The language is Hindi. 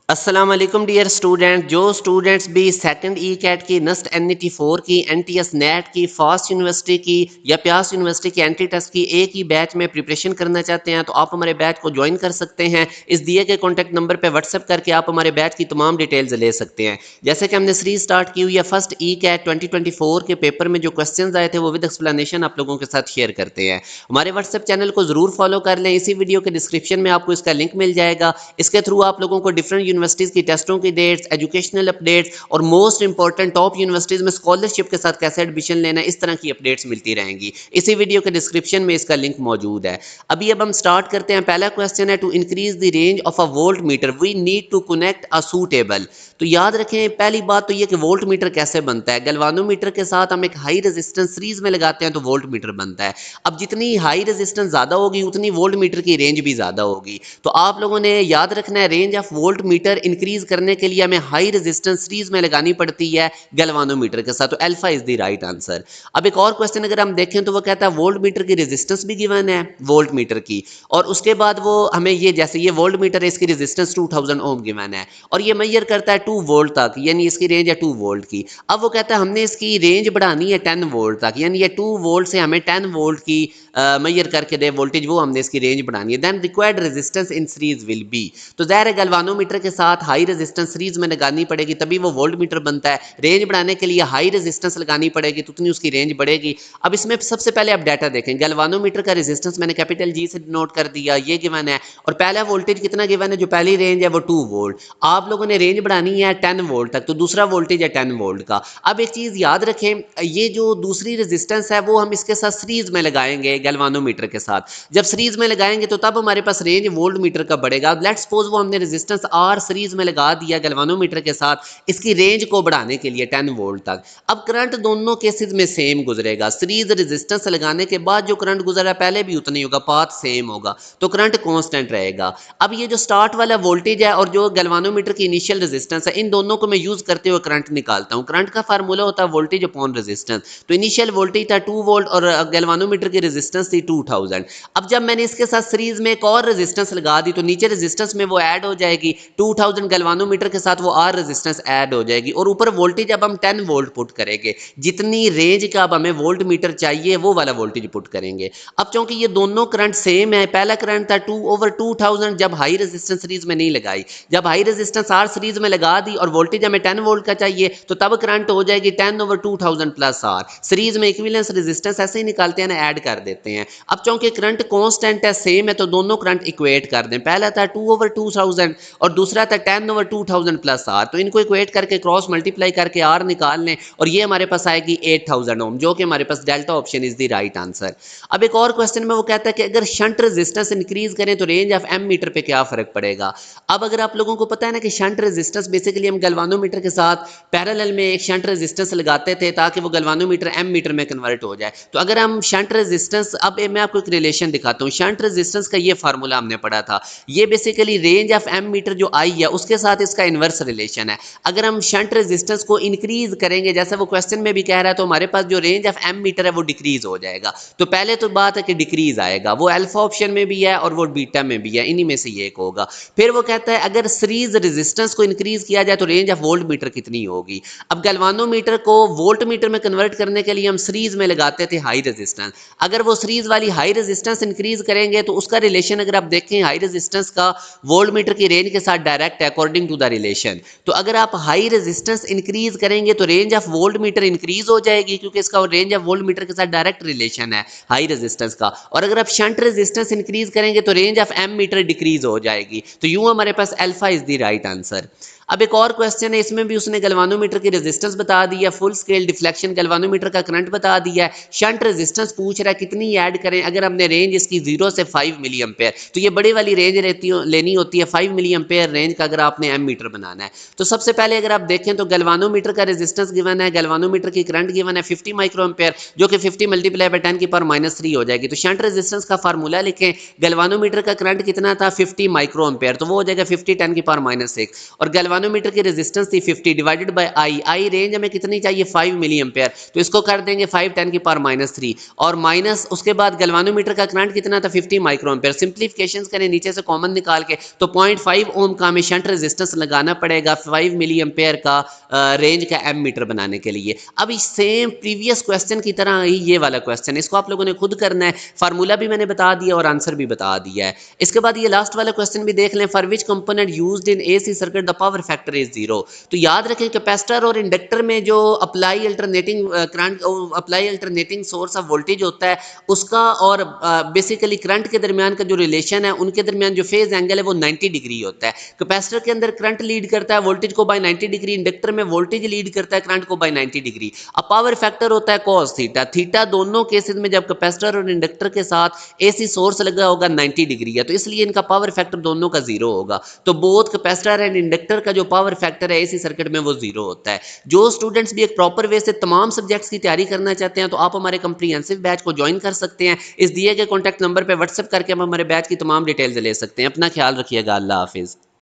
अस्सलाम वालेकुम डियर स्टूडेंट। जो स्टूडेंट्स भी सेकंड ई कैट की, नस्ट NET 4 की, NTS नेट की, फास्ट यूनिवर्सिटी की या प्यास यूनिवर्सिटी की एंट्री टेस्ट की एक ही बैच में प्रिपरेशन करना चाहते हैं तो आप हमारे बैच को ज्वाइन कर सकते हैं। इस दिए गए कॉन्टैक्ट नंबर पर व्हाट्सएप करके आप हमारे बैच की तमाम डिटेल्स ले सकते हैं। जैसे कि हमने सीरीज स्टार्ट की हुई है, फर्स्ट ई कैट 2024 के पेपर में जो क्वेश्चन आए थे वो विद एक्सप्लेनेशन आप लोगों के साथ शेयर करते हैं। हमारे व्हाट्सएप चैनल को जरूर फॉलो कर लें। इसी वीडियो के डिस्क्रिप्शन में आपको इसका लिंक मिल जाएगा। इसके थ्रू आप लोगों को डिफरेंट यूनिवर्सिटीज़ की टेस्टों की डेट्स, एजुकेशनल अपडेट्स और मोस्ट इंपॉर्टेंट टॉप यूनिवर्सिटीज़ में स्कॉलरशिप के साथ कैसे एडमिशन लेना है, इस तरह की अपडेट्स मिलती रहेंगी। इसी वीडियो के डिस्क्रिप्शन में इसका लिंक मौजूद है। अब हम स्टार्ट करते हैं। पहला क्वेश्चन है, to increase the range of a voltmeter we need to connect a suitable. तो याद रखें, पहली बात तो ये कि वोल्ट मीटर कैसे बनता है। गैल्वानोमीटर के साथ हम एक हाई रेजिस्टेंस सीरीज में लगाते हैं तो वोल्ट मीटर बनता है। अब जितनी हाई रेजिस्टेंस ज़्यादा होगी उतनी वोल्ट मीटर की रेंज भी ज़्यादा होगी। तो आप लोगों ने याद रखना है, range of volt meter increase करने के लिए हमें हाई रेजिस्टेंस सीरीज में लगानी पड़ती है गैल्वानोमीटर के साथ। तो alpha is the right answer. अब एक और क्वेश्चन अगर हम देखें तो वो कहता है वोल्ट मीटर की रेजिस्टेंस भी गिवन है वोल्ट मीटर की, और उसके बाद वो हमें ये, जैसे ये वोल्ट मीटर है, इसकी रेजिस्टेंस 2000 ओम गिवन है और ये मेजर करता है 2 वोल्ट तक, यानी इसकी रेंज है 2 वोल्ट की। अब वो कहता है हमने इसकी रेंज बढ़ानी है 10 वोल्ट तक, यानी ये 2 वोल्ट से हमें 10 वोल्ट की मेजर करके दे वोल्टेज, वो हमने इसकी रेंज बढ़ानी है। Then required resistance in series will be. तो ज़ाहिर है गैल्वानोमीटर के साथ हाई रेजिस्टेंस सीरीज में लगानी पड़ेगी तभी वो वोल्ट मीटर बनता है। रेंज बढ़ाने के लिए हाई रेजिस्टेंस लगानी पड़ेगी तो उतनी उसकी रेंज बढ़ेगी। अब इसमें सबसे पहले आप डाटा देखें। गैल्वानोमीटर का रेजिस्टेंस मैंने कैपिटल जी से नोट कर दिया, ये गिवन है, और पहला वोल्टेज कितना गिवन है, जो पहली रेंज है वो 2 वोल्ट। आप लोगों ने रेंज बढ़ानी है 10 वोल्ट तक, तो दूसरा वोल्टेज है 10 वोल्ट का। अब एक चीज़ याद रखें, ये जो दूसरी रेजिस्टेंस है वो हम इसके साथ सीरीज में लगाएंगे गैल्वानोमीटर के साथ। जब सीरीज में लगाएंगे तो तब हमारे पास रेंज वोल्ट मीटर का बढ़ेगा। लेट्स सपोज वो हमने रेजिस्टेंस आर सीरीज में लगा दिया गैल्वानोमीटर के साथ इसकी रेंज को बढ़ाने के लिए 10 वोल्ट तक। अब करंट दोनों केसेस में सेम गुजरेगा। सीरीज रेजिस्टेंस लगाने के बाद जो करंट गुजरा पहले भी उतना ही होगा, पाथ सेम होगा, तो करंट कांस्टेंट रहेगा। अब ये जो स्टार्ट वाला वोल्टेज है और जो गैल्वानोमीटर की इनिशियल रेजिस्टेंस है, इन दोनों को मैं यूज करते हुए करंट निकालता हूं। करंट का फार्मूला होता है वोल्टेज अपॉन रेजिस्टेंस। तो इनिशियल वोल्टेज था 2 वोल्ट और गैल्वानोमीटर की रेजिस्टेंस थी 2000। अब जब मैंने इसके साथ सीरीज में एक और रेजिस्टेंस लगा दी तो नीचे रेजिस्टेंस में वो ऐड हो जाएगी, 2000 गैल्वानोमीटर के साथ वो आर रेजिस्टेंस ऐड हो जाएगी, और ऊपर वोल्टेज अब हम 10 वोल्ट पुट करेंगे। जितनी रेंज का अब हमें वोल्ट मीटर चाहिए वो वाला वोल्टेज पुट करेंगे। अब चूंकि ये दोनों करंट सेम है, पहला करंट था 2/2000 जब हाई रेजिस्टेंस सीरीज में नहीं लगाई, जब हाई रेजिस्टेंस आर सीरीज में लगा दी और वोल्टेज हमें 10 वोल्ट का चाहिए तो तब करंट हो जाएगी 10/2000 प्लस आर। सीरीज में इक्विवेलेंस रेजिस्टेंस ऐसे ही निकालते हैं ना, ऐड कर देते हैं। अब चूंकि करंट कांस्टेंट है, सेम है, तो दोनों करंट इक्वेट कर दें। पहला था 2/2000 और दूसरा था 10/2000 प्लस आर, तो इनको इक्वेट करके क्रॉस मल्टीप्लाई करके आर निकाल लें और ये हमारे पास आएगी 8000 ओम, जो कि हमारे पास delta option is the right answer. अब एक और क्वेश्चन में वो कहता है कि अगर शंट रेजिस्टेंस इंक्रीज करें तो रेंज ऑफ एम मीटर पे क्या फर्क पड़ेगा। अब अगर आप लोगों को पता है ना कि शंट रेजिस्टेंस बेसिकली हम गैल्वानोमीटर के साथ पैरेलल में एक शंट रेजिस्टेंस लगाते थे ताकि वो गैल्वानोमीटर एम मीटर में कन्वर्ट हो जाए। तो अगर हम शंट रेजिस्टेंस, अब मैं आपको एक रिलेशन दिखाता हूँ। शंट रेजिस्टेंस का ये फार्मूला हमने पढ़ा था, ये basically range of ammeter जो आई है उसके साथ इसका इनवर्स रिलेशन है। अगर हम शंट रेजिस्टेंस को इंक्रीज करेंगे जैसे वो क्वेश्चन में भी कह रहा है, तो हमारे पास जो रेंज ऑफ एम मीटर है वो डिक्रीज हो जाएगा। तो पहले तो बात है कि डिक्रीज आएगा, वो अल्फा ऑप्शन में भी है और वो बीटा में भी है, इन्हीं में से ये एक होगा। फिर वो कहता है अगर सीरीज रेजिस्टेंस को इंक्रीज किया जाए तो रेंज ऑफ वोल्ट मीटर कितनी होगी। अब गैल्वानोमीटर को वोल्ट मीटर में कन्वर्ट करने के लिए हम सीरीज में लगाते थे हाई रेजिस्टेंस। अगर वो सीरीज वाली हाई रेजिस्टेंस इंक्रीज करेंगे तो उसका रिलेशन अगर आप देखें हाई रेजिस्टेंस का वोल्ट मीटर की रेंज के साथ डायरेक्ट है अकॉर्डिंग टू द रिलेशन। तो अगर आप हाई रेजिस्टेंस इंक्रीज करेंगे तो range of volt meter increase हो जाएगी, क्योंकि इसका रेंज ऑफ वोल्ट मीटर के साथ डायरेक्ट रिलेशन है हाई रेजिस्टेंस का। और अगर आप शंट रेजिस्टेंस इंक्रीज करेंगे तो range of ammeter decrease हो जाएगी। तो यूं हमारे पास alpha is the right answer. अब एक और क्वेश्चन है, इसमें भी उसने गैल्वानोमीटर की रेजिस्टेंस बता दी है, फुल स्केल डिफ्लेक्शन गैल्वानोमीटर का करंट बता दिया है, शंट रेजिस्टेंस पूछ रहा है कितनी ऐड करें। अगर हमने रेंज इसकी 0 से 5 मिली एम्पेयर, तो ये बड़ी वाली रेंज लेनी होती है 5 मिली एम्पेयर रेंज का अगर आपने एम मीटर बनाना है। तो सबसे पहले अगर आप देखें तो गैल्वानोमीटर का रेजिस्टेंस गिवन है, गैल्वानोमीटर की करंट गिवन है 50 माइक्रो एम्पेयर, जो कि 50 मल्टीप्लाई बाय 10 की पावर -3 हो जाएगी। तो शंट रेजिस्टेंस का फार्मूला लिखें। गैल्वानोमीटर का करंट कितना था 50 माइक्रो एम्पेयर, तो वो हो जाएगा 50 10 की पावर -6, और गैल्वानोमीटर की रेजिस्टेंस थी 50 डिवाइडेड बाय आई रेंज हमें कितनी चाहिए 5 मिली एम्पेयर, तो इसको कर देंगे 5 10 की पावर -3 और माइनस उसके बाद गैल्वानोमीटर का करंट कितना था 50 माइक्रो एम्पेयर। सिंप्लीफिकेशन करें नीचे से कॉमन निकाल के तो 0.5 ओम का हमें शंट रेजिस्टेंस लगाना पड़ेगा 5 मिली एम्पेयर का रेंज का एम मीटर बनाने के लिए। अब इस सेम प्रीवियस क्वेश्चन की तरह ही ये वाला क्वेश्चन, इसको आप लोगों ने खुद करना है, फार्मूला भी मैंने बता दिया और आंसर भी बता दिया है। इसके बाद ये लास्ट वाला क्वेश्चन भी देख लें, for which component used in AC circuit the power factor is 0। तो याद रखें कैपेसिटर और इंडक्टर में जो apply alternating current apply alternating source of voltage होता है उसका और बेसिकली करंट के दरमियान का जो रिलेशन है उनके दरमियान जो फेज एंगल है वो 90 डिग्री होता है। कैपेसिटर के अंदर करंट लीड करता है वोल्टेज को बाय 90 डिग्री, इंडक्टर में वोल्टेज लीड करता है करंट को बाय 90 डिग्री। अब पावर फैक्टर होता है cos थीटा, थीटा दोनों केसेस में जब कैपेसिटर और इंडक्टर के साथ एसी सोर्स लगा होगा 90 डिग्री है, तो इसलिए इनका पावर फैक्टर दोनों का 0 होगा। तो बोथ कैपेसिटर एंड इंडक्टर का जो पावर फैक्टर है एसी सर्किट में वो 0 होता है। जो स्टूडेंट्स भी एक प्रॉपर वे से तमाम सब्जेक्ट्स की तैयारी करना चाहते हैं तो आप हमारे कंप्रीहेंसिव बैच को ज्वाइन कर सकते हैं। इस दिए गए कॉन्टैक्ट नंबर पर व्हाट्सएप करके हम हमारे बैच की तमाम डिटेल्स ले सकते हैं। अपना ख्याल रखिएगा। अल्लाह हाफिज़।